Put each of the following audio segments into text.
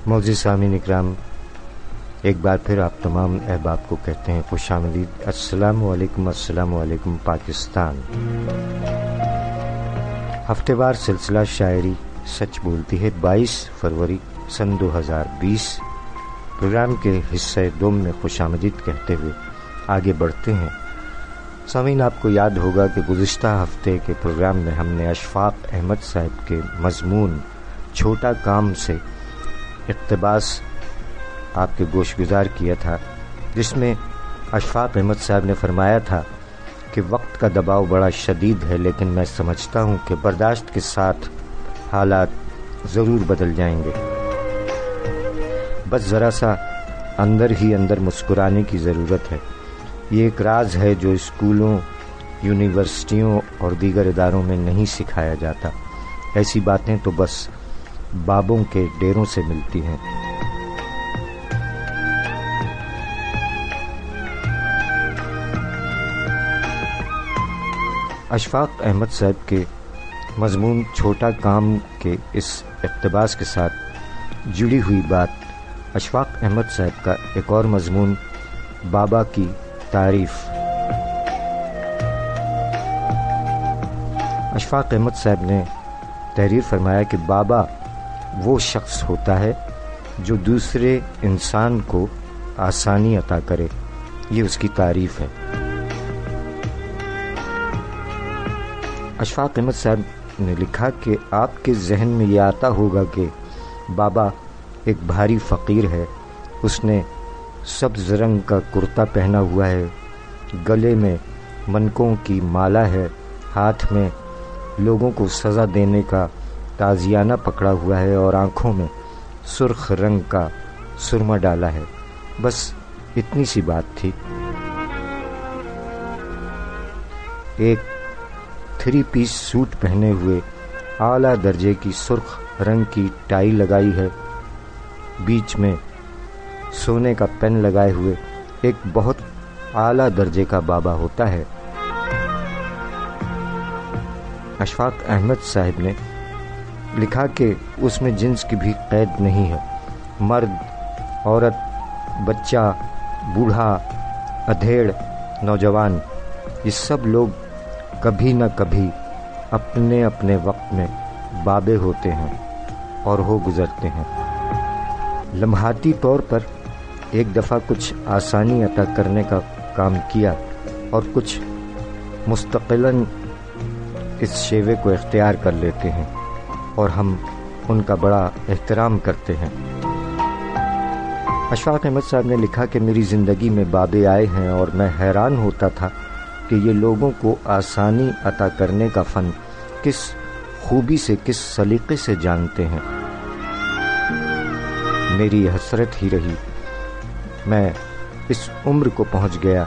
معزز سامعین اکرام، ایک بار پھر آپ تمام احباب کو کہتے ہیں خوش آمدید۔ السلام علیکم، السلام علیکم پاکستان۔ ہفتے وار سلسلہ شاعری سچ بولتی ہے 22 فروری سن 2020 پروگرام کے حصہ دوم میں خوش آمدید کہتے ہوئے آگے بڑھتے ہیں۔ سامعین، آپ کو یاد ہوگا کہ گزشتہ ہفتے کے پروگرام میں ہم نے اشفاق احمد صاحب کے مضمون چھوٹا کام سے اقتباس آپ کے گوش گزار کیا تھا، جس میں اشفاق احمد صاحب نے فرمایا تھا کہ وقت کا دباؤ بڑا شدید ہے، لیکن میں سمجھتا ہوں کہ برداشت کے ساتھ حالات ضرور بدل جائیں گے، بس ذرا سا اندر ہی اندر مسکرانے کی ضرورت ہے۔ یہ ایک راز ہے جو اسکولوں، یونیورسٹیوں اور دیگر اداروں میں نہیں سکھایا جاتا۔ ایسی باتیں تو بس بابوں کے ڈیروں سے ملتی ہیں۔ اشفاق احمد صاحب کے مضمون چھوٹا کام کے اس اقتباس کے ساتھ جڑی ہوئی بات، اشفاق احمد صاحب کا ایک اور مضمون بابا کی تعریف۔ اشفاق احمد صاحب نے تحریر فرمایا کہ بابا وہ شخص ہوتا ہے جو دوسرے انسان کو آسانی عطا کرے، یہ اس کی تعریف ہے۔ اشفاق احمد صاحب نے لکھا کہ آپ کے ذہن میں یہ آتا ہوگا کہ بابا ایک بھاری فقیر ہے، اس نے سبز رنگ کا کرتا پہنا ہوا ہے، گلے میں منکوں کی مالا ہے، ہاتھ میں لوگوں کو سزا دینے کا تازیانہ پکڑا ہوا ہے اور آنکھوں میں سرخ رنگ کا سرما ڈالا ہے۔ بس اتنی سی بات تھی۔ ایک 3 پیس سوٹ پہنے ہوئے، اعلیٰ درجے کی سرخ رنگ کی ٹائی لگائی ہے، بیچ میں سونے کا پین لگائے ہوئے ایک بہت اعلیٰ درجے کا بابا ہوتا ہے۔ اشفاق احمد صاحب نے لکھا کہ اس میں جنس کی بھی قید نہیں ہے، مرد، عورت، بچہ، بوڑھا، ادھیڑ، نوجوان، یہ سب لوگ کبھی نہ کبھی اپنے اپنے وقت میں بابے ہوتے ہیں اور ہو گزرتے ہیں۔ لمحاتی طور پر ایک دفعہ کچھ آسانی عطا کرنے کا کام کیا اور کچھ مستقلاً اس شیوے کو اختیار کر لیتے ہیں اور ہم ان کا بڑا احترام کرتے ہیں۔ اشفاق احمد صاحب نے لکھا کہ میری زندگی میں بابے آئے ہیں اور میں حیران ہوتا تھا کہ یہ لوگوں کو آسانی عطا کرنے کا فن کس خوبی سے، کس سلیقے سے جانتے ہیں۔ میری حسرت ہی رہی، میں اس عمر کو پہنچ گیا،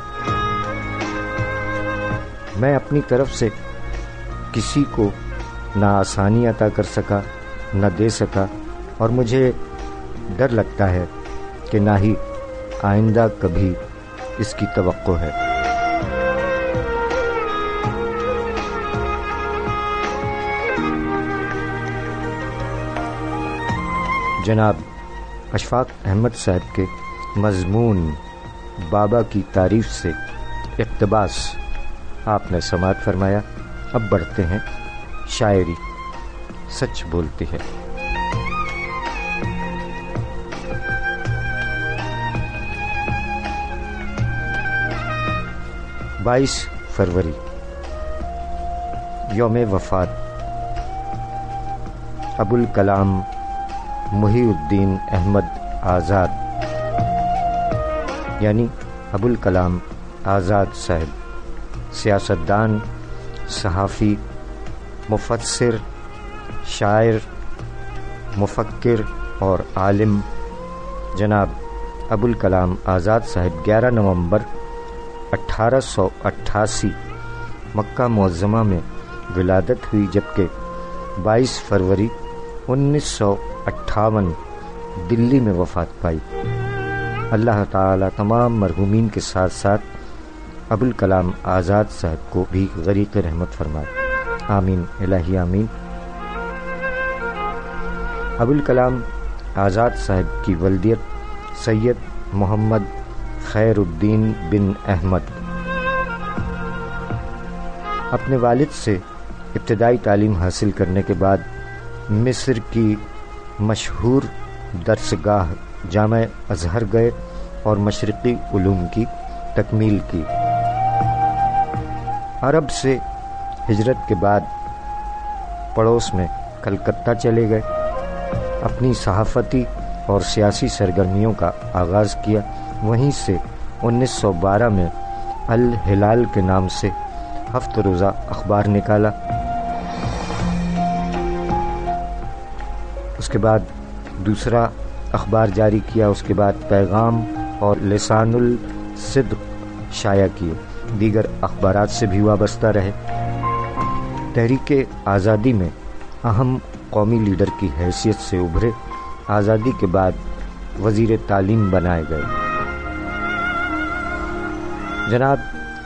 میں اپنی طرف سے کسی کو نہ آسانی عطا کر سکا، نہ دے سکا، اور مجھے ڈر لگتا ہے کہ نہ ہی آئندہ کبھی اس کی توقع ہے۔ جناب اشفاق احمد صاحب کے مضمون بابا کی تعریف سے اقتباس آپ نے سماعت فرمایا۔ اب بڑھتے ہیں شاعری سچ بولتی ہے۔ بائیس فروری یوم وفات ابوالکلام محی الدین احمد آزاد، یعنی ابوالکلام آزاد صاحب، سیاستدان، صحافی، مفسر، شاعر، مفکر اور عالم۔ جناب ابوالکلام آزاد صاحب 11 نومبر 1888 مکہ معظمہ میں ولادت ہوئی، جبکہ 22 فروری 1958 دلی میں وفات پائی۔ اللہ تعالی تمام مرحومین کے ساتھ ساتھ ابوالکلام آزاد صاحب کو بھی غریق رحمت فرمائے، آمین الہی آمین۔ ابوالکلام آزاد صاحب کی والدیت سید محمد خیر الدین بن احمد۔ اپنے والد سے ابتدائی تعلیم حاصل کرنے کے بعد مصر کی مشہور درسگاہ جامع ازہر گئے اور مشرقی علوم کی تکمیل کی۔ عرب سے ہجرت کے بعد پڑوس میں کلکتہ چلے گئے، اپنی صحافتی اور سیاسی سرگرمیوں کا آغاز کیا۔ وہیں سے 1912 میں الہلال کے نام سے 7 روزہ اخبار نکالا۔ اس کے بعد دوسرا اخبار جاری کیا، اس کے بعد پیغام اور لسان الصدق شائع کیے، دیگر اخبارات سے بھی وابستہ رہے۔ تحریک آزادی میں اہم قومی لیڈر کی حیثیت سے ابھرے۔ آزادی کے بعد وزیر تعلیم بنائے گئے۔ جناب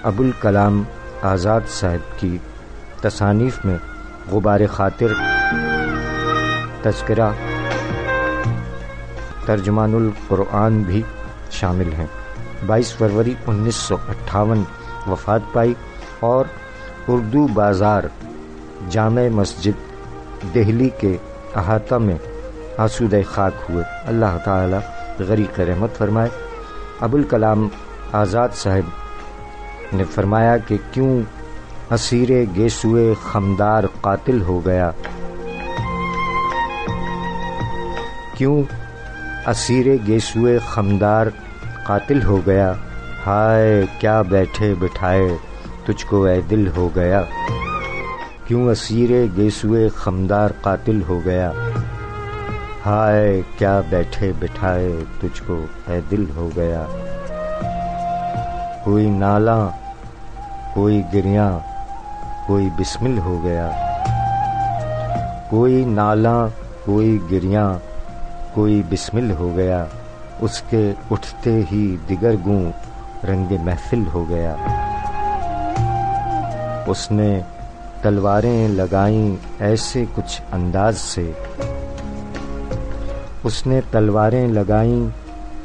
ابوالکلام آزاد صاحب کی تصانیف میں غبار خاطر، تذکرہ، ترجمان القرآن بھی شامل ہیں۔ 22 فروری 1958 وفات پائی اور اردو بازار جامع مسجد دہلی کے احاطہ میں آسودہ خاک ہوئے۔ اللہ تعالی غریق رحمت فرمائے۔ ابوالکلام آزاد صاحب نے فرمایا کہ کیوں اسیر گیسوئے خمدار قاتل ہو گیا، کیوں اسیر گیسوئے خمدار قاتل ہو گیا، ہائے کیا بیٹھے بٹھائے تجھ کو اے دل ہو گیا، کیوں اسیر گیسوئے خمدار قاتل ہو گیا، ہائے کیا بیٹھے بٹھائے تجھ کو اے دل ہو گیا۔ کوئی نالاں کوئی گریاں کوئی بسمل ہو گیا، کوئی نالاں کوئی گریاں کوئی بسمل ہو گیا، اس کے اٹھتے ہی دیگر گوں رنگ محفل ہو گیا۔ اس نے تلواریں لگائیں ایسے کچھ انداز سے، اس نے تلواریں لگائیں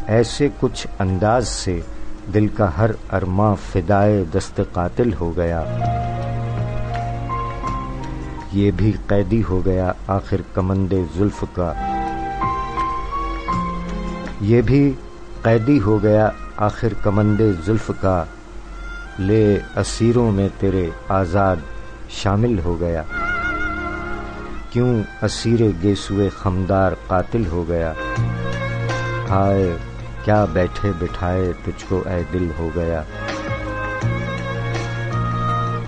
ایسے کچھ انداز سے، دل کا ہر ارماں فدائے دست قاتل ہو گیا۔ یہ بھی قیدی ہو گیا آخر کمند زلف کا، یہ بھی قیدی ہو گیا آخر کمند زلف کا، لے اسیروں میں تیرے آزاد شامل ہو گیا، کیوں اسیر گیسوئے خمدار قاتل ہو گیا، ہائے کیا بیٹھے بٹھائے تجھ کو اے دل ہو گیا۔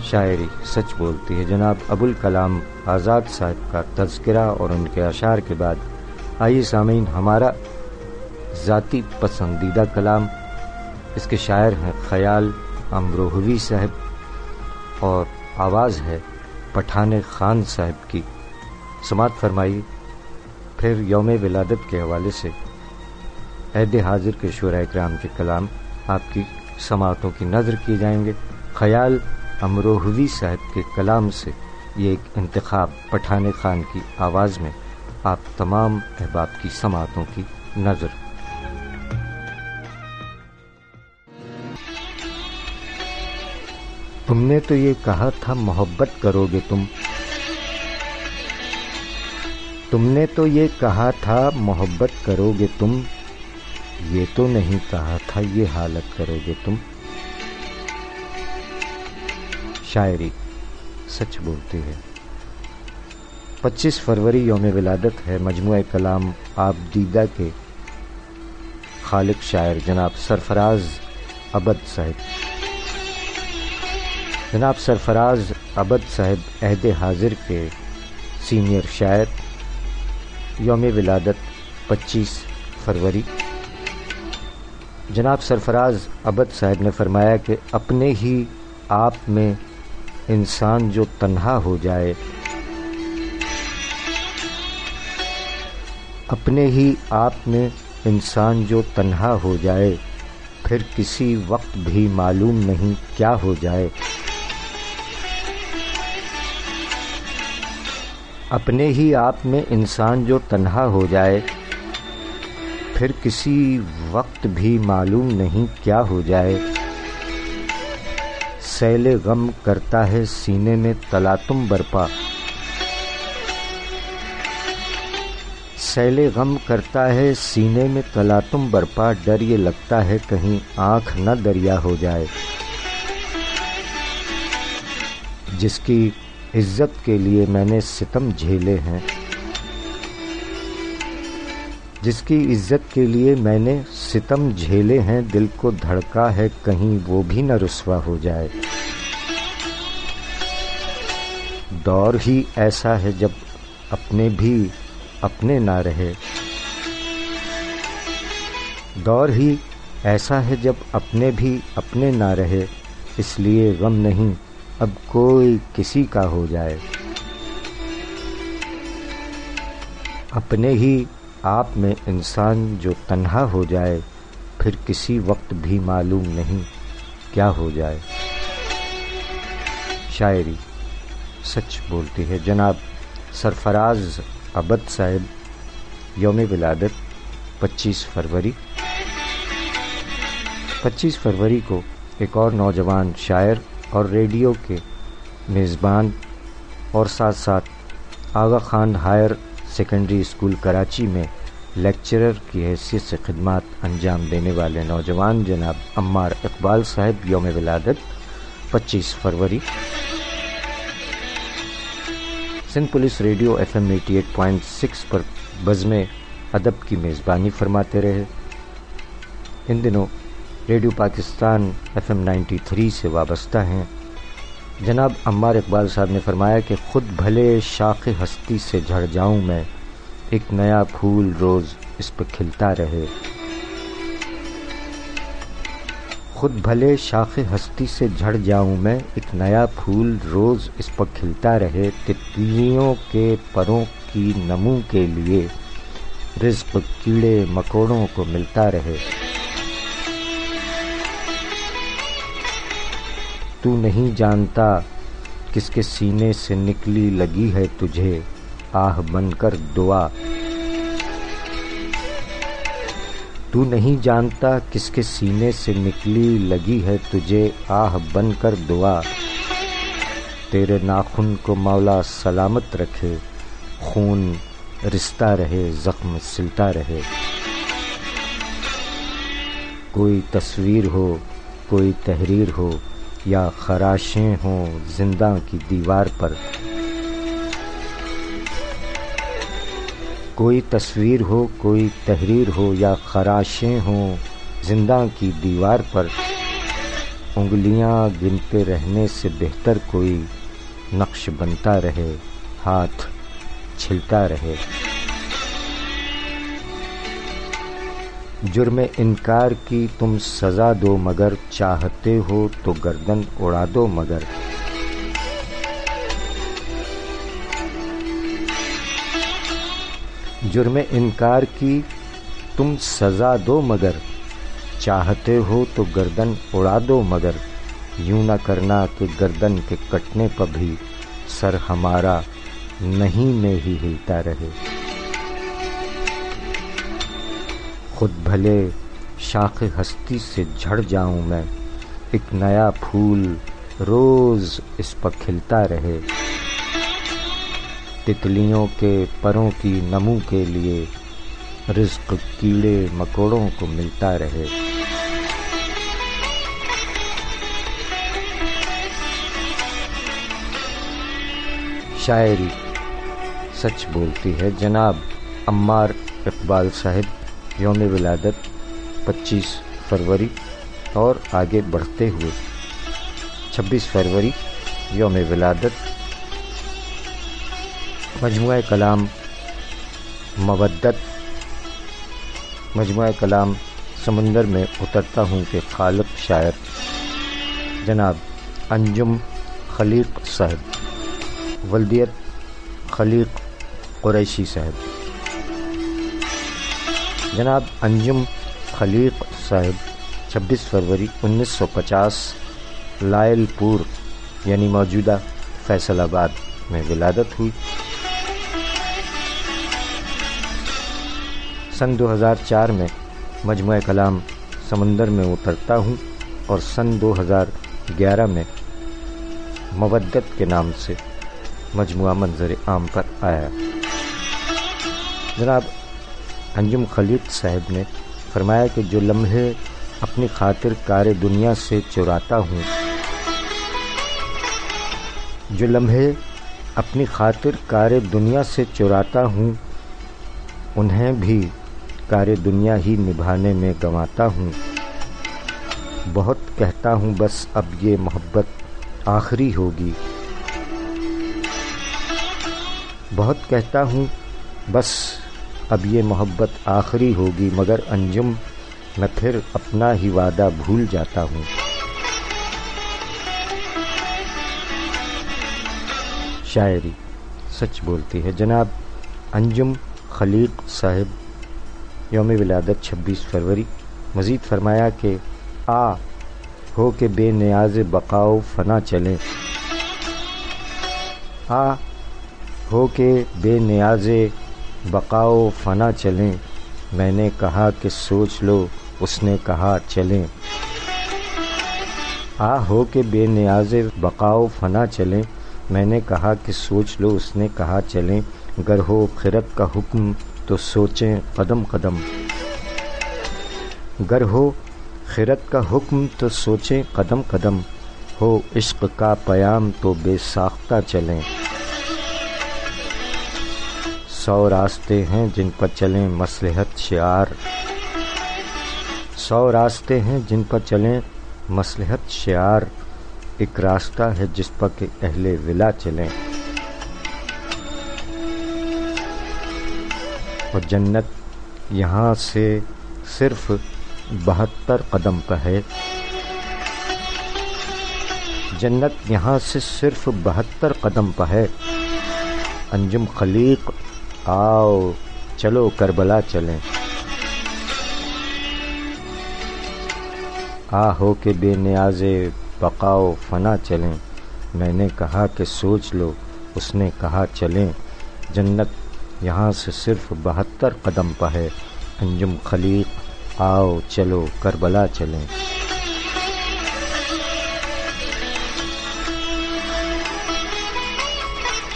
شاعری سچ بولتی ہے۔ جناب ابوالکلام آزاد صاحب کا تذکرہ اور ان کے اشعار کے بعد آئیے سامعین ہمارا ذاتی پسندیدہ کلام۔ اس کے شاعر ہیں خیال امروہوی صاحب اور آواز ہے پٹھان خان صاحب کی۔ سماعت فرمائی۔ پھر یوم ولادت کے حوالے سے عہد حاضر کے شعراء کرام کے کلام آپ کی سماعتوں کی نظر کیے جائیں گے۔ خیال امروہوی صاحب کے کلام سے یہ ایک انتخاب پٹھان خان کی آواز میں آپ تمام احباب کی سماعتوں کی نظر۔ تم نے تو یہ کہا تھا محبت کرو گے تم، تم نے تو یہ کہا تھا محبت کرو گے تم، یہ تو نہیں کہا تھا یہ حالت کرو گے تم۔ شاعری سچ بولتی ہے۔ 25 فروری یوم ولادت ہے۔ مجموعہ کلام آپ دیدہ کے خالق شاعر جناب سرفراز عبد صاحب۔ جناب سرفراز عبد صاحب عہد حاضر کے سینئر شاعر، یوم ولادت 25 فروری۔ جناب سرفراز عبد صاحب نے فرمایا کہ اپنے ہی آپ میں انسان جو تنہا ہو جائے، اپنے ہی آپ میں انسان جو تنہا ہو جائے، پھر کسی وقت بھی معلوم نہیں کیا ہو جائے۔ اپنے ہی آپ میں انسان جو تنہا ہو جائے، پھر کسی وقت بھی معلوم نہیں کیا ہو جائے، سیل غم کرتا ہے سینے میں تلاطم برپا، سیل غم کرتا ہے سینے میں تلاطم برپا، ڈر یہ لگتا ہے کہیں آنکھ نہ دریا ہو جائے، جس کی عزت کے لیے میں نے ستم جھیلے ہیں، جس کی عزت کے لیے میں نے ستم جھیلے ہیں، دل کو دھڑکا ہے کہیں وہ بھی نہ رسوا ہو جائے، دور ہی ایسا ہے جب اپنے بھی اپنے نہ رہے، دور ہی ایسا ہے جب اپنے بھی اپنے نہ رہے، اس لیے غم نہیں اب کوئی کسی کا ہو جائے، اپنے ہی آپ میں انسان جو تنہا ہو جائے، پھر کسی وقت بھی معلوم نہیں کیا ہو جائے۔ شاعری سچ بولتی ہے۔ جناب سرفراز عبد صاحب، یوم ولادت 25 فروری۔ 25 فروری کو ایک اور نوجوان شاعر اور ریڈیو کے میزبان اور ساتھ ساتھ Aga Khan higher secondary school Karachi میں لیکچرر کی حیثیت سے خدمات انجام دینے والے نوجوان جناب عمار اقبال صاحب، یوم ولادت 25 فروری۔ سندھ پولیس ریڈیو FM 88.6 پر بزم ادب کی میزبانی فرماتے رہے۔ ان دنوں ریڈیو پاکستان FM 93 سے وابستہ ہیں۔ جناب عمار اقبال صاحب نے فرمایا کہ خود بھلے شاخ ہستی سے جھڑ جاؤں میں، ایک نیا پھول روز اس پہ کھلتا رہے، خود بھلے شاخ ہستی سے جھڑ جاؤں میں، ایک نیا پھول روز اس پر کھلتا رہے، تتلیوں کے پروں کی نمو کے لیے رزق کیڑے مکوڑوں کو ملتا رہے، تو نہیں جانتا کس کے سینے سے نکلی لگی ہے تجھے آہ بن کر دعا، تو نہیں جانتا کس کے سینے سے نکلی لگی ہے تجھے آہ بن کر دعا، تیرے ناخن کو مولا سلامت رکھے، خون رستا رہے زخم سلتا رہے، کوئی تصویر ہو کوئی تحریر ہو یا خراشیں ہوں زندہ کی دیوار پر، کوئی تصویر ہو کوئی تحریر ہو یا خراشیں ہوں زندہ کی دیوار پر، انگلیاں گنتے رہنے سے بہتر کوئی نقش بنتا رہے، ہاتھ چھلتا رہے، جرم انکار کی تم سزا دو مگر، چاہتے ہو تو گردن اڑا دو مگر، جرم انکار کی تم سزا دو مگر، چاہتے ہو تو گردن اڑا دو مگر، یوں نہ کرنا کہ گردن کے کٹنے پر بھی سر ہمارا نہیں میں ہی ہلتا رہے، خود بھلے شاخ ہستی سے جھڑ جاؤں میں، ایک نیا پھول روز اس پر کھلتا رہے، تتلیوں کے پروں کی نمو کے لیے رزق کیڑے مکوڑوں کو ملتا رہے۔ شاعری سچ بولتی ہے۔ جناب عمار اقبال صاحب، یوم ولادت 25 فروری، اور آگے بڑھتے ہوئے 26 فروری یوم ولادت مجموعہ کلام مودت، مجموعہ کلام سمندر میں اترتا ہوں کہ خالق شاعر جناب انجم خلیق صاحب، ولدیت خلیق قریشی صاحب۔ جناب انجم خلیق صاحب 26 فروری 1950 لائل پور یعنی موجودہ فیصل آباد میں ولادت ہوئی۔ سن 2004 میں مجموعہ کلام سمندر میں اترتا ہوں اور سن 2011 میں مودت کے نام سے مجموعہ منظر عام پر آیا۔ جناب انجم خلیق صاحب نے فرمایا کہ جو لمحے اپنی خاطر کار دنیا سے چراتا ہوں، جو لمحے اپنی خاطر کار دنیا سے چراتا ہوں، انہیں بھی کار دنیا ہی نبھانے میں گنواتا ہوں۔ بہت کہتا ہوں بس اب یہ محبت آخری ہوگی، بہت کہتا ہوں بس اب یہ محبت آخری ہوگی، مگر انجم میں پھر اپنا ہی وعدہ بھول جاتا ہوں۔ شاعری سچ بولتی ہے۔ جناب انجم خلیق صاحب یوم ولادت 26 فروری۔ مزید فرمایا کہ آ ہو کے بے نیاز بقاؤ فنا چلیں، آ ہو کے بے نیاز بقاؤ فنا چلیں، میں نے کہا کہ سوچ لو، اس نے کہا چلیں، آ ہو کے بے نیاز بقاؤ فنا چلیں، میں نے کہا کہ سوچ لو، اس نے کہا چلیں، گر ہو خرد کا حکم تو سوچیں قدم قدم، گر ہو خرد کا حکم تو سوچیں قدم قدم، ہو عشق کا پیام تو بے ساختہ چلیں، 100 راستے ہیں جن پر چلیں مصلحت شعار، 100 راستے ہیں جن پر چلیں مصلحت شعار، ایک راستہ ہے جس پر کہ اہل ولا چلیں، اور جنت یہاں سے صرف 72 قدم پر ہے، جنت یہاں سے صرف 72 قدم پر ہے، انجم خلیق آؤ چلو کربلا چلیں، آ ہو کے بے نیاز بقاؤ فنا چلیں، میں نے کہا کہ سوچ لو، اس نے کہا چلیں، جنت یہاں سے صرف 72 قدم پر ہے، انجم خلیق آؤ چلو کربلا چلیں۔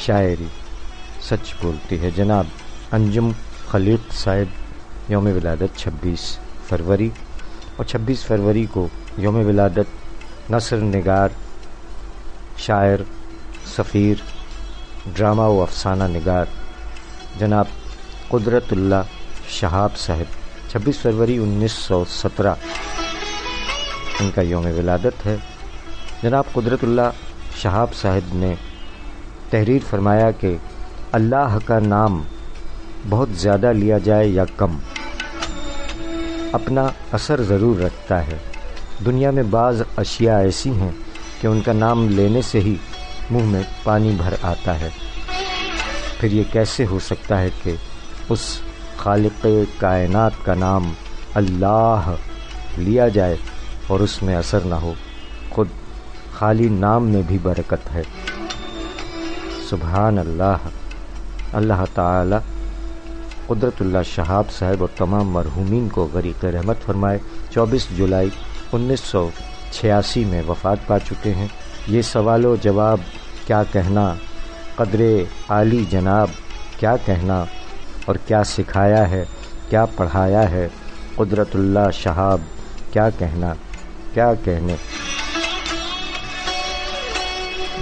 شاعری سچ بولتی ہے۔ جناب انجم خلیق صاحب یوم ولادت 26 فروری، اور 26 فروری کو یوم ولادت نثر نگار، شاعر، سفیر، ڈرامہ و افسانہ نگار جناب قدرت اللہ شہاب صاحب 26 فروری 1917 ان کا یوم ولادت ہے۔ جناب قدرت اللہ شہاب صاحب نے تحریر فرمایا کہ اللہ کا نام بہت زیادہ لیا جائے یا کم، اپنا اثر ضرور رکھتا ہے۔ دنیا میں بعض اشیاء ایسی ہیں کہ ان کا نام لینے سے ہی منہ میں پانی بھر آتا ہے، پھر یہ کیسے ہو سکتا ہے کہ اس خالق کائنات کا نام اللہ لیا جائے اور اس میں اثر نہ ہو؟ خود خالی نام میں بھی برکت ہے۔ سبحان اللہ۔ اللہ تعالی قدرت اللہ شہاب صاحب اور تمام مرحومین کو غریق رحمت فرمائے۔ 24 جولائی 1986 میں وفات پا چکے ہیں۔ یہ سوال و جواب کیا کہنا، قدر عالی جناب کیا کہنا، اور کیا سکھایا ہے، کیا پڑھایا ہے، قدرت اللہ شہاب کیا کہنا، کیا کہنے۔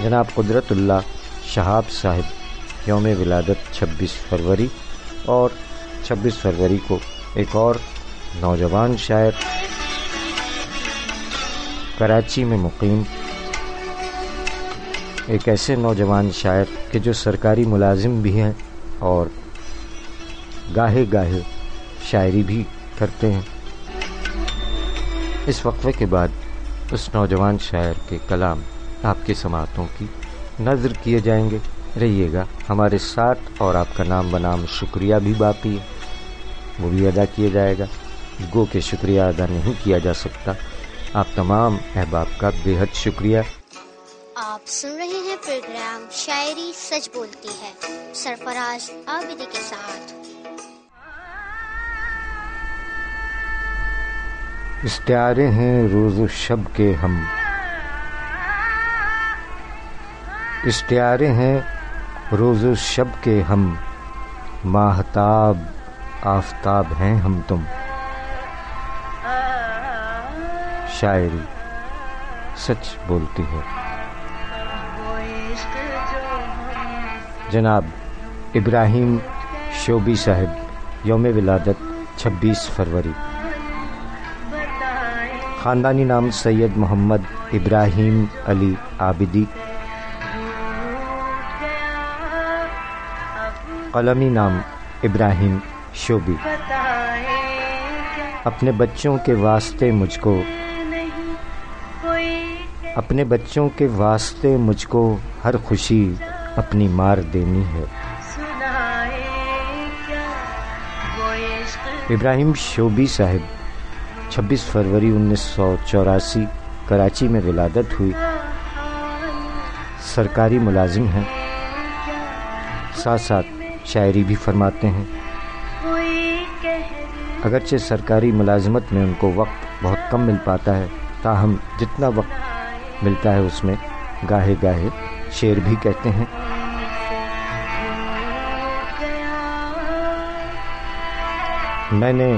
جناب قدرت اللہ شہاب صاحب یوم ولادت 26 فروری، اور 26 فروری کو ایک اور نوجوان شاعر کراچی میں مقیم، ایک ایسے نوجوان شاعر کہ جو سرکاری ملازم بھی ہیں اور گاہے گاہے شاعری بھی کرتے ہیں۔ اس وقفے کے بعد اس نوجوان شاعر کے کلام آپ کی سماعتوں کی نظر کیے جائیں گے۔ رہیے گا ہمارے ساتھ، اور آپ کا نام بنام شکریہ بھی باقی ہے، وہ بھی ادا کیا جائے گا۔ گو کہ شکریہ ادا نہیں کیا جا سکتا۔ آپ تمام احباب کا بے حد شکریہ۔ آپ سن رہے ہیں پروگرام شاعری سچ بولتی ہے، سرفراز عابدی کے ساتھ۔ استعارے ہیں روز و شب کے ہم، استعارے ہیں روز و شب کے ہم، ماہتاب آفتاب ہیں ہم تم۔ شاعری سچ بولتی ہے۔ جناب ابراہیم شوبی صاحب، یوم ولادت 26 فروری۔ خاندانی نام سید محمد ابراہیم علی عابدی، قلمی نام ابراہیم شوبی۔ اپنے بچوں کے واسطے مجھ کو، اپنے بچوں کے واسطے مجھ کو ہر خوشی اپنی مار دینی ہے۔ ابراہیم شوبی صاحب 26 فروری 1984 کراچی میں ولادت ہوئی۔ سرکاری ملازم ہیں، ساتھ ساتھ شاعری بھی فرماتے ہیں۔ اگرچہ سرکاری ملازمت میں ان کو وقت بہت کم مل پاتا ہے، تاہم جتنا وقت ملتا ہے اس میں گاہے گاہے شعر بھی کہتے ہیں۔ میں نے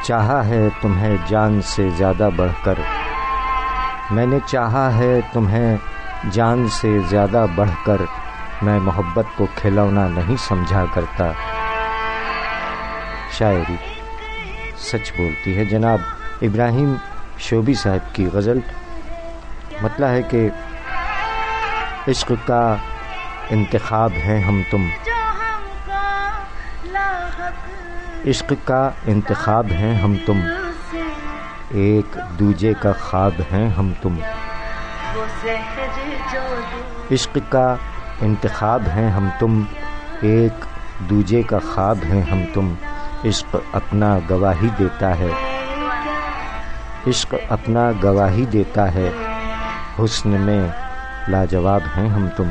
چاہا ہے تمہیں جان سے زیادہ بڑھ کر، میں نے چاہا ہے تمہیں جان سے زیادہ بڑھ کر، میں محبت کو کھلونا نہیں سمجھا کرتا۔ شاعری سچ بولتی ہے۔ جناب ابراہیم شوبی صاحب کی غزل، مطلب ہے کہ عشق کا انتخاب ہیں ہم تم، عشق کا انتخاب ہیں ہم تم، ایک دوجے کا خواب ہیں ہم تم۔ عشق کا انتخاب ہیں ہم تم، ایک دوجے کا خواب ہیں ہم تم۔ عشق اپنا گواہی دیتا ہے، عشق اپنا گواہی دیتا ہے، حسن میں لاجواب ہیں ہم تم۔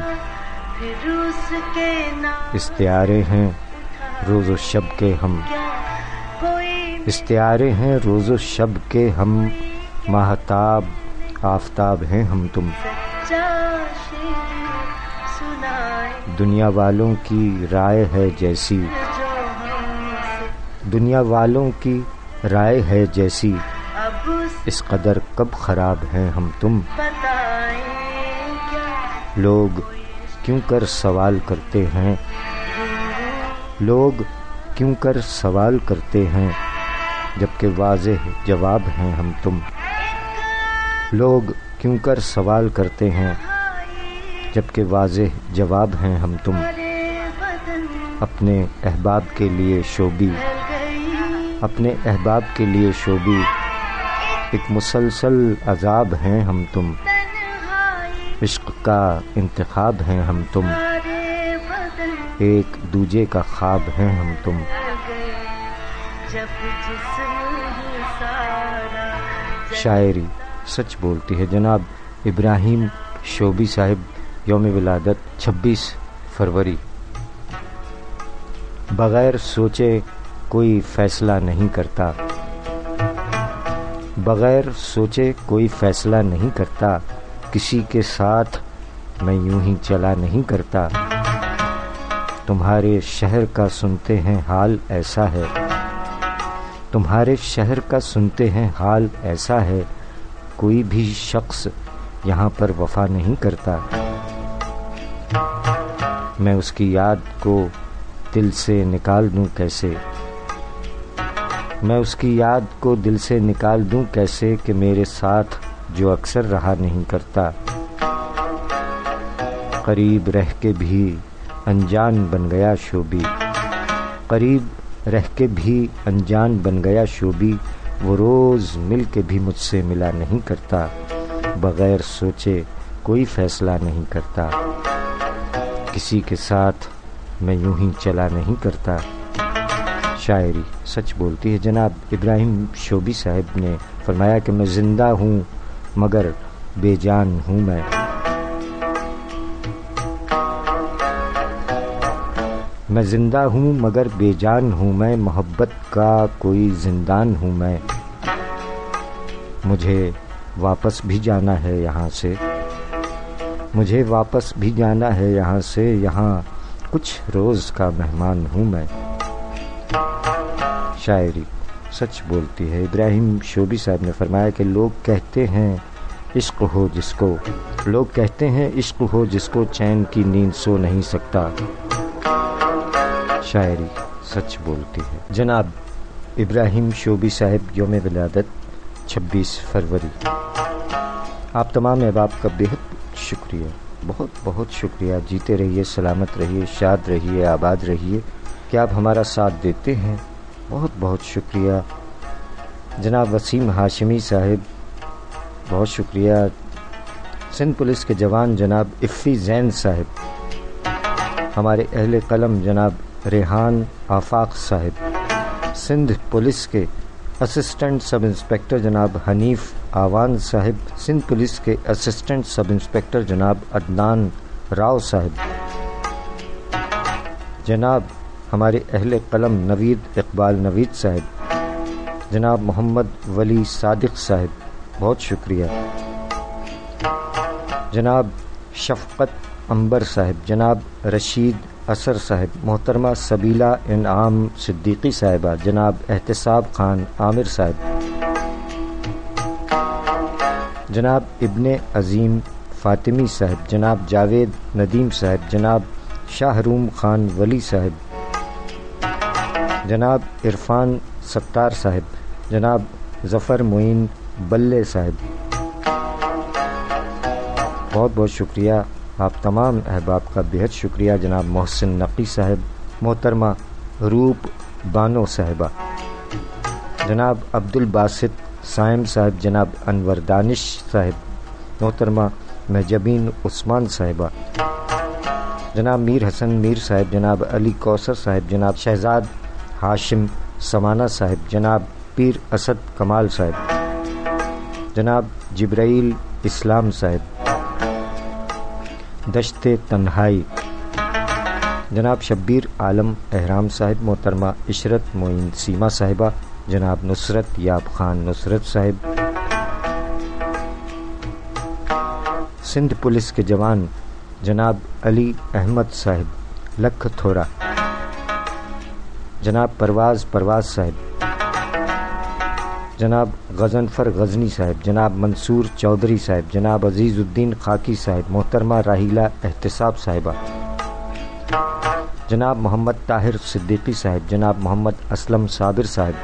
استعارے ہیں روز و شب کے ہم، استعارے ہیں روز و شب کے ہم، ماہتاب آفتاب ہیں ہم تم۔ دنیا والوں کی رائے ہے جیسی، دنیا والوں کی رائے ہے جیسی، اس قدر کب خراب ہیں ہم تم۔ لوگ کیوں کر سوال کرتے ہیں، لوگ کیوں کر سوال کرتے ہیں، جبکہ واضح جواب ہیں ہم تم۔ لوگ کیوں کر سوال کرتے ہیں، جبکہ واضح جواب ہیں ہم تم۔ اپنے احباب کے لیے شوبی، اپنے احباب کے لیے شوبی، ایک مسلسل عذاب ہیں ہم تم۔ عشق کا انتخاب ہیں ہم تم، ایک دوجے کا خواب ہیں ہم تم۔ شاعری سچ بولتی ہے۔ جناب ابراہیم شوبی صاحب، یوم ولادت 26 فروری۔ بغیر سوچے کوئی فیصلہ نہیں کرتا، بغیر سوچے کوئی فیصلہ نہیں کرتا، کسی کے ساتھ میں یوں ہی چلا نہیں کرتا۔ تمہارے شہر کا سنتے ہیں حال ایسا ہے، تمہارے شہر کا سنتے ہیں حال ایسا ہے، کوئی بھی شخص یہاں پر وفا نہیں کرتا۔ میں اس کی یاد کو دل سے نکال دوں کیسے، میں اس کی یاد کو دل سے نکال دوں کیسے، کہ میرے ساتھ جو اکثر رہا نہیں کرتا۔ قریب رہ کے بھی انجان بن گیا شوبی، قریب رہ کے بھی انجان بن گیا شوبی، وہ روز مل کے بھی مجھ سے ملا نہیں کرتا، بغیر سوچے کوئی فیصلہ نہیں کرتا، کسی کے ساتھ میں یوں ہی چلا نہیں کرتا۔ شاعری سچ بولتی ہے۔ جناب ابراہیم شوبی صاحب نے فرمایا کہ میں زندہ ہوں مگر بے جان ہوں میں، میں زندہ ہوں مگر بے جان ہوں میں، محبت کا کوئی زندان ہوں میں۔ مجھے واپس بھی جانا ہے یہاں سے، مجھے واپس بھی جانا ہے یہاں سے، یہاں کچھ روز کا مہمان ہوں میں۔ شاعری سچ بولتی ہے۔ ابراہیم شوبی صاحب نے فرمایا کہ لوگ کہتے ہیں عشق ہو جس کو، لوگ کہتے ہیں عشق ہو جس کو چین کی نیند سو نہیں سکتا۔ شاعری سچ بولتی ہے۔ جناب ابراہیم شوبی صاحب، یوم ولادت 26 فروری۔ آپ تمام احباب کا بہت شکریہ، بہت بہت شکریہ۔ جیتے رہیے، سلامت رہیے، شاد رہیے، آباد رہیے کہ آپ ہمارا ساتھ دیتے ہیں، بہت بہت شکریہ۔ جناب وسیم ہاشمی صاحب، بہت شکریہ۔ سندھ پولیس کے جوان جناب افی زین صاحب، ہمارے اہل قلم جناب ریحان آفاق صاحب، سندھ پولیس کے اسسٹنٹ سب انسپکٹر جناب حنیف آوان صاحب، سندھ پولیس کے اسسٹنٹ سب انسپکٹر جناب عدنان راؤ صاحب، جناب ہمارے اہل قلم نوید اقبال نوید صاحب، جناب محمد ولی صادق صاحب، بہت شکریہ۔ جناب شفقت عنبر صاحب، جناب رشید اثر صاحب، محترمہ سبیلہ انعام صدیقی صاحبہ، جناب احتساب خان عامر صاحب، جناب ابن عظیم فاطمی صاحب، جناب جاوید ندیم صاحب، جناب شاہ روم خان ولی صاحب، جناب عرفان ستار صاحب، جناب ظفر معین بلے صاحب، بہت بہت شکریہ۔ آپ تمام احباب کا بہت شکریہ۔ جناب محسن نقی صاحب، محترمہ روپ بانو صاحبہ، جناب عبد الباسط سائم صاحب، جناب انور دانش صاحب، محترمہ مہجبین عثمان صاحبہ، جناب میر حسن میر صاحب، جناب علی کوثر صاحب، جناب شہزاد ہاشم سمانہ صاحب، جناب پیر اسد کمال صاحب، جناب جبرائیل اسلام صاحب، دشت تنہائی، جناب شبیر عالم احرام صاحب، محترمہ عشرت معین سیما صاحبہ، جناب نصرت یاب خان نصرت صاحب، سندھ پولیس کے جوان جناب علی احمد صاحب لکھ تھورا، جناب پرواز صاحب، جناب غضنفر غزنی صاحب، جناب منصور چودھری صاحب، جناب عزیز الدین خاکی صاحب، محترمہ راہیلہ احتساب صاحبہ، جناب محمد طاہر صدیقی صاحب، جناب محمد اسلم صابر صاحب،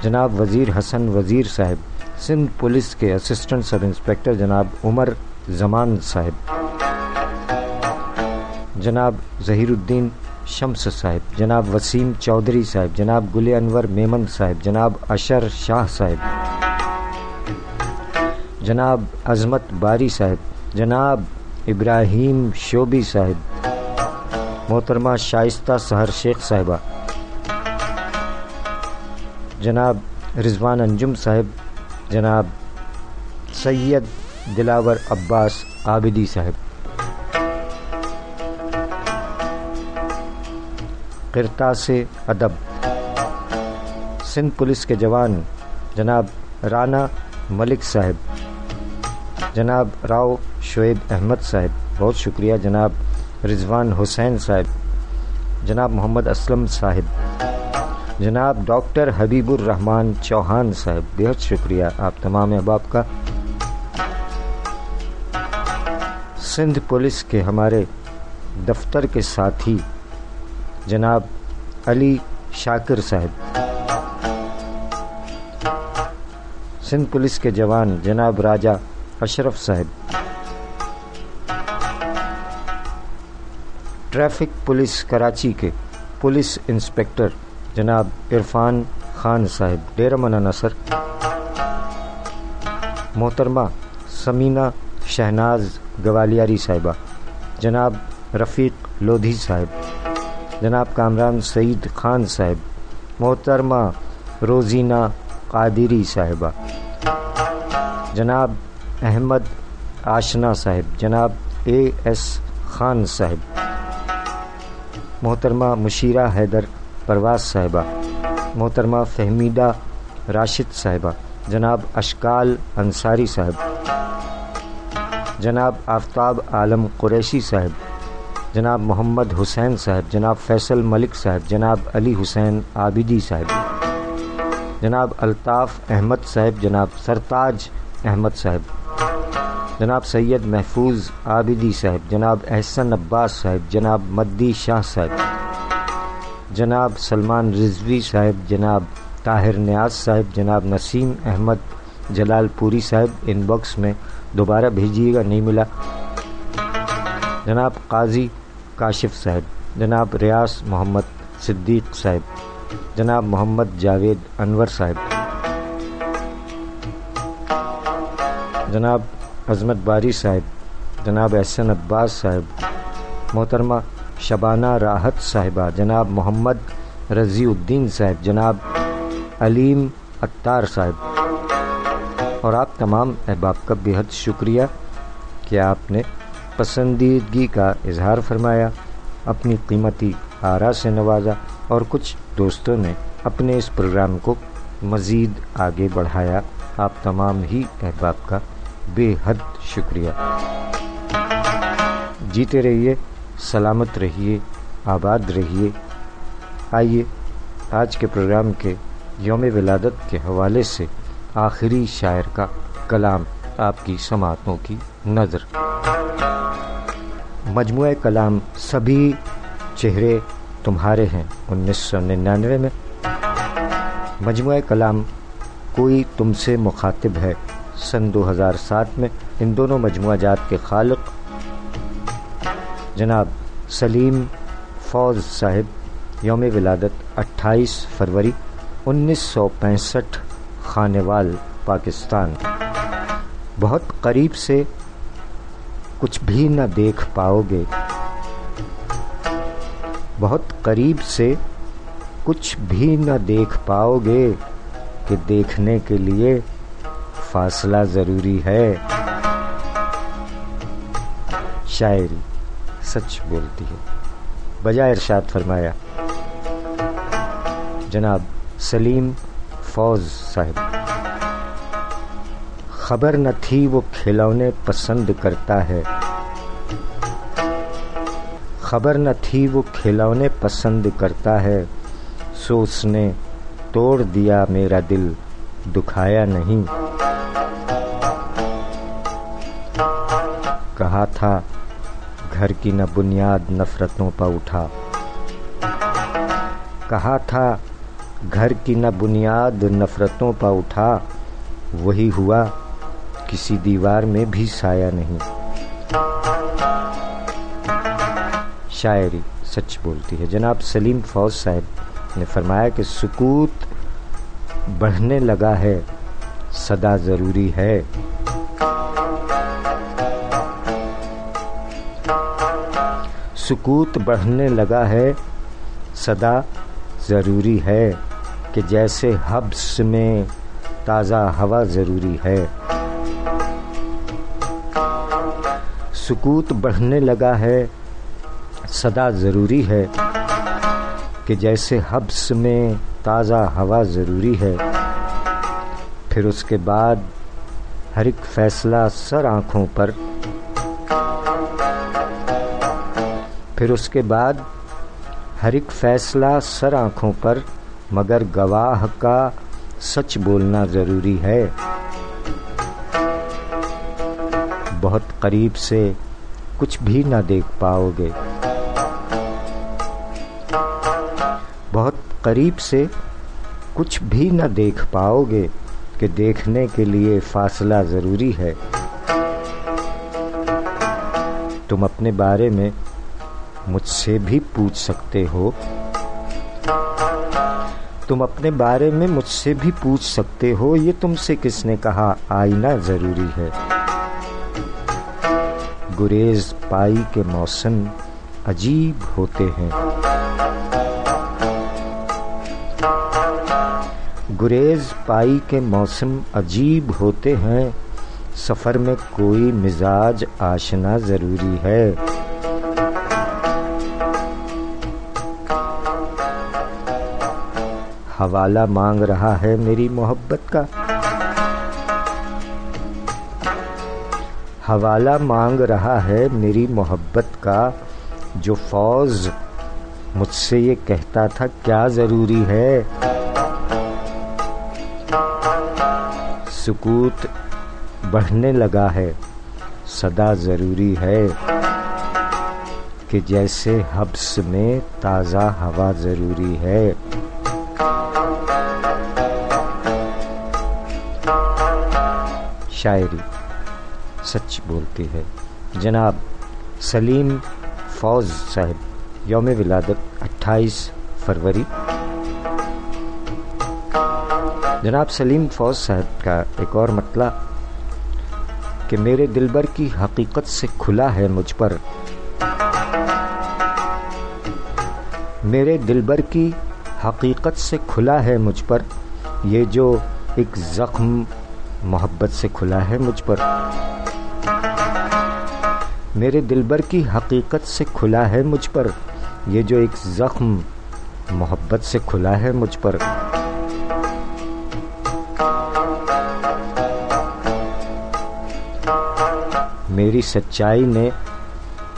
جناب وزیر حسن وزیر صاحب، سندھ پولیس کے اسسٹنٹ سب انسپکٹر جناب عمر زمان صاحب، جناب ظہیر الدین شمس صاحب، جناب وسیم چودھری صاحب، جناب گل انور میمن صاحب، جناب اشر شاہ صاحب، جناب عظمت باری صاحب، جناب ابراہیم شوبی صاحب، محترمہ شائستہ سحر شیخ صاحبہ، جناب رضوان انجم صاحب، جناب سید دلاور عباس عابدی صاحب، قرطاس ادب، سندھ پولیس کے جوان جناب رانا ملک صاحب، جناب راؤ شعیب احمد صاحب، بہت شکریہ، جناب رضوان حسین صاحب، جناب محمد اسلم صاحب، جناب ڈاکٹر حبیب الرحمان چوہان صاحب، بہت شکریہ آپ تمام احباب کا۔ سندھ پولیس کے ہمارے دفتر کے ساتھی جناب علی شاکر صاحب، سندھ پولیس کے جوان جناب راجہ اشرف صاحب، ٹریفک پولیس کراچی کے پولیس انسپکٹر جناب عرفان خان صاحب، ڈیرہ منہ نصر، محترمہ سمینہ شہناز گوالیاری صاحبہ، جناب رفیق لودھی صاحب، جناب کامران سعید خان صاحب، محترمہ روزینہ قادری صاحبہ، جناب احمد آشنا صاحب، جناب اے ایس خان صاحب، محترمہ مشیرہ حیدر پرواز صاحبہ، محترمہ فہمیدہ راشد صاحبہ، جناب اشکال انصاری صاحب، جناب آفتاب عالم قریشی صاحب، جناب محمد حسین صاحب، جناب فیصل ملک صاحب، جناب علی حسین عابدی صاحب، جناب الطاف احمد صاحب، جناب سرتاج احمد صاحب، جناب سید محفوظ عابدی صاحب، جناب احسن عباس صاحب، جناب مدی شاہ صاحب، جناب سلمان رضوی صاحب، جناب طاہر نیاز صاحب، جناب نسیم احمد جلال پوری صاحب، ان باکس میں دوبارہ بھیجیے گا، نہیں ملا، جناب قاضی کاشف صاحب، جناب ریاض محمد صدیق صاحب، جناب محمد جاوید انور صاحب، جناب عظمت باری صاحب، جناب احسن عباس صاحب، محترمہ شبانہ راحت صاحبہ، جناب محمد رضی الدین صاحب، جناب علیم عطار صاحب، اور آپ تمام احباب کا بے حد شکریہ کہ آپ نے پسندیدگی کا اظہار فرمایا، اپنی قیمتی آراء سے نوازا، اور کچھ دوستوں نے اپنے اس پروگرام کو مزید آگے بڑھایا۔ آپ تمام ہی احباب کا بے حد شکریہ۔ جیتے رہیے، سلامت رہیے، آباد رہیے۔ آئیے آج کے پروگرام کے یوم ولادت کے حوالے سے آخری شاعر کا کلام آپ کی سماعتوں کی نظر۔ مجموعہ کلام سبھی چہرے تمہارے ہیں 1999 میں، مجموعہ کلام کوئی تم سے مخاطب ہے سن 2007 میں۔ ان دونوں مجموعہ جات کے خالق جناب سلیم فوز صاحب، یوم ولادت 28 فروری 1965، خانیوال پاکستان۔ بہت قریب سے کچھ بھی نہ دیکھ پاؤ گے، بہت قریب سے کچھ بھی نہ دیکھ پاؤ گے، کہ دیکھنے کے لیے فاصلہ ضروری ہے۔ شاعری سچ بولتی ہے، بجائے ارشاد فرمایا جناب سلیم فوز صاحب۔ خبر نہ تھی وہ کھلونے پسند کرتا ہے، خبر نہ تھی وہ کھلونے پسند کرتا ہے، سو اس نے توڑ دیا میرا دل، دکھایا نہیں۔ کہا تھا گھر کی نہ بنیاد نفرتوں پہ اٹھا، کہا تھا گھر کی نہ بنیاد نفرتوں پہ اٹھا، وہی ہوا کسی دیوار میں بھی سایہ نہیں۔ شاعری سچ بولتی ہے۔ جناب سلیم فوز صاحب نے فرمایا کہ سکوت بڑھنے لگا ہے، صدا ضروری ہے۔ سکوت بڑھنے لگا ہے، صدا ضروری ہے، کہ جیسے حبس میں تازہ ہوا ضروری ہے۔ سکوت بڑھنے لگا ہے، صدا ضروری ہے، کہ جیسے حبس میں تازہ ہوا ضروری ہے۔ پھر اس کے بعد ہر ایک فیصلہ سر آنکھوں پر، پھر اس کے بعد ہر ایک فیصلہ سر آنکھوں پر، مگر گواہ کا سچ بولنا ضروری ہے۔ بہت قریب سے کچھ بھی نہ دیکھ پاؤ گے، بہت قریب سے کچھ بھی نہ دیکھ پاؤ گے، کہ دیکھنے کے لیے فاصلہ ضروری ہے۔ تم اپنے بارے میں مجھ سے بھی پوچھ سکتے ہو، تم اپنے بارے میں مجھ سے بھی پوچھ سکتے ہو، یہ تم سے کس نے کہا آئینہ ضروری ہے۔ گریز پائی کے موسم عجیب ہوتے ہیں، گریز پائی کے موسم عجیب ہوتے ہیں، سفر میں کوئی مزاج آشنا ضروری ہے۔ حوالہ مانگ رہا ہے میری محبت کا، حوالہ مانگ رہا ہے میری محبت کا، جو فوز مجھ سے یہ کہتا تھا کیا ضروری ہے۔ سکوت بڑھنے لگا ہے، صدا ضروری ہے، کہ جیسے حبس میں تازہ ہوا ضروری ہے۔ شاعری سچ بولتی ہے۔ جناب سلیم فوز صاحب، یوم ولادت 28 فروری۔ جناب سلیم فوز صاحب کا ایک اور مطلع کہ میرے دلبر کی حقیقت سے کھلا ہے مجھ پر، میرے دلبر کی حقیقت سے کھلا ہے مجھ پر، یہ جو ایک زخم محبت سے کھلا ہے مجھ پر، میرے دلبر کی حقیقت سے کھلا ہے مجھ پر، یہ جو ایک زخم محبت سے کھلا ہے مجھ پر۔ میری سچائی نے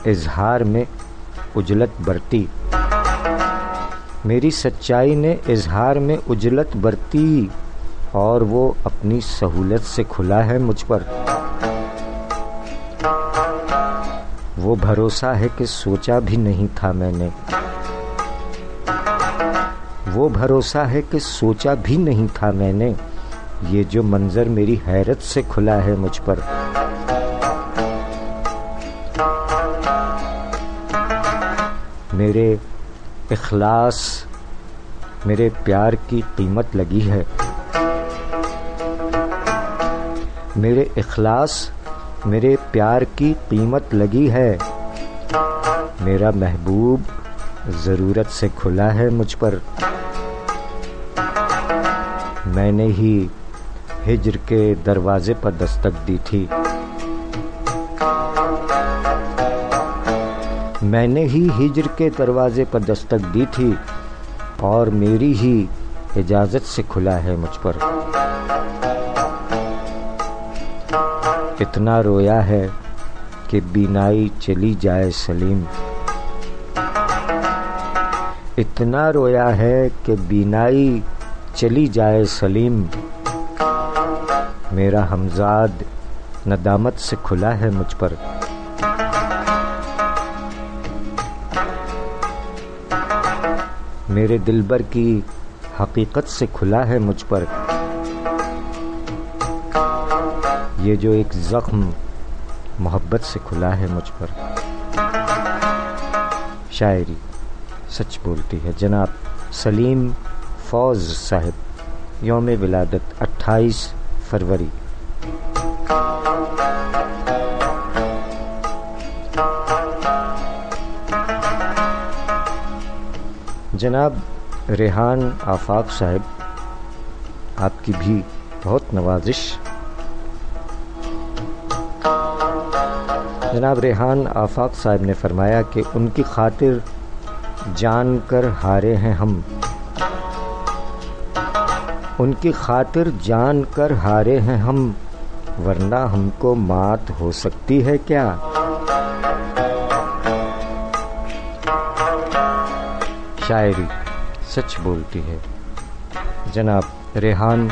اظہار میں اجلت برتی، میری سچائی نے اظہار میں اجلت برتی، اور وہ اپنی سہولت سے کھلا ہے مجھ پر۔ وہ بھروسہ ہے کہ سوچا بھی نہیں تھا میں نے، وہ بھروسہ ہے کہ سوچا بھی نہیں تھا میں نے، یہ جو منظر میری حیرت سے کھلا ہے مجھ پر۔ میرے اخلاص میرے پیار کی قیمت لگی ہے، میرے اخلاص میرے پیار کی قیمت لگی ہے، میرا محبوب ضرورت سے کھلا ہے مجھ پر۔ میں نے ہی ہجر کے دروازے پر دستک دی تھی، میں نے ہی ہجر کے دروازے پر دستک دی تھی، اور میری ہی اجازت سے کھلا ہے مجھ پر۔ اتنا رویا ہے کہ بینائی چلی جائے سلیم، اتنا رویا ہے کہ بینائی چلی جائے سلیم، میرا ہمزاد ندامت سے کھلا ہے مجھ پر۔ میرے دلبر کی حقیقت سے کھلا ہے مجھ پر، یہ جو ایک زخم محبت سے کھلا ہے مجھ پر۔ شاعری سچ بولتی ہے۔ جناب سلیم فوز صاحب، یوم ولادت 28 فروری۔ جناب ریحان آفاق صاحب، آپ کی بھی بہت نوازش۔ جناب ریحان آفاق صاحب نے فرمایا کہ ان کی خاطر جان کر ہارے ہیں ہم، ان کی خاطر جان کر ہارے ہیں ہم، ورنہ ہم کو مات ہو سکتی ہے کیا۔ شاعری سچ بولتی ہے۔ جناب ریحان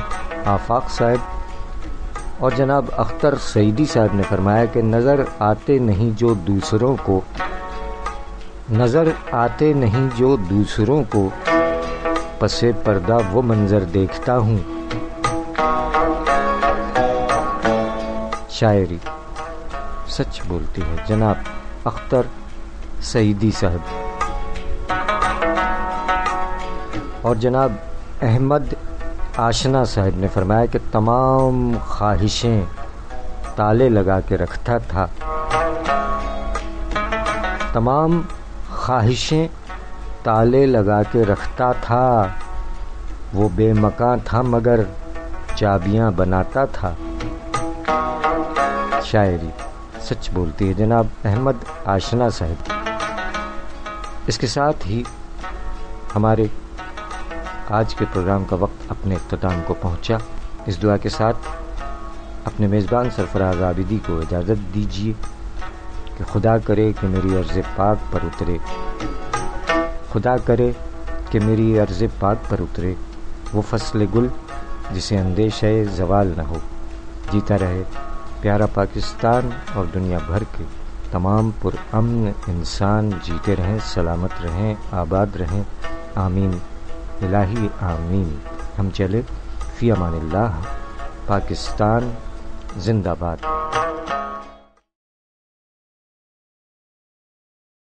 آفاق صاحب اور جناب اختر سعیدی صاحب نے فرمایا کہ نظر آتے نہیں جو دوسروں کو، نظر آتے نہیں جو دوسروں کو، پسے پردہ وہ منظر دیکھتا ہوں۔ شاعری سچ بولتی ہے۔ جناب اختر سعیدی صاحب اور جناب احمد آشنا صاحب نے فرمایا کہ تمام خواہشیں تالے لگا کے رکھتا تھا، تمام خواہشیں تالے لگا کے رکھتا تھا، وہ بے مکان تھا مگر چابیاں بناتا تھا۔ شاعری سچ بولتی ہے۔ جناب احمد آشنا صاحب۔ اس کے ساتھ ہی ہمارے آج کے پروگرام کا وقت اپنے اختتام کو پہنچا، اس دعا کے ساتھ اپنے میزبان سرفراز عابدی کو اجازت دیجیے کہ خدا کرے کہ میری عرض پاک پر اترے، خدا کرے کہ میری عرض پاک پر اترے وہ فصل گل جسے اندیشہ زوال نہ ہو۔ جیتا رہے پیارا پاکستان اور دنیا بھر کے تمام پرامن انسان جیتے رہیں، سلامت رہیں، آباد رہیں، آمین الہی آمین۔ ہم چلے، فی امان اللہ، پاکستان زندہ باد۔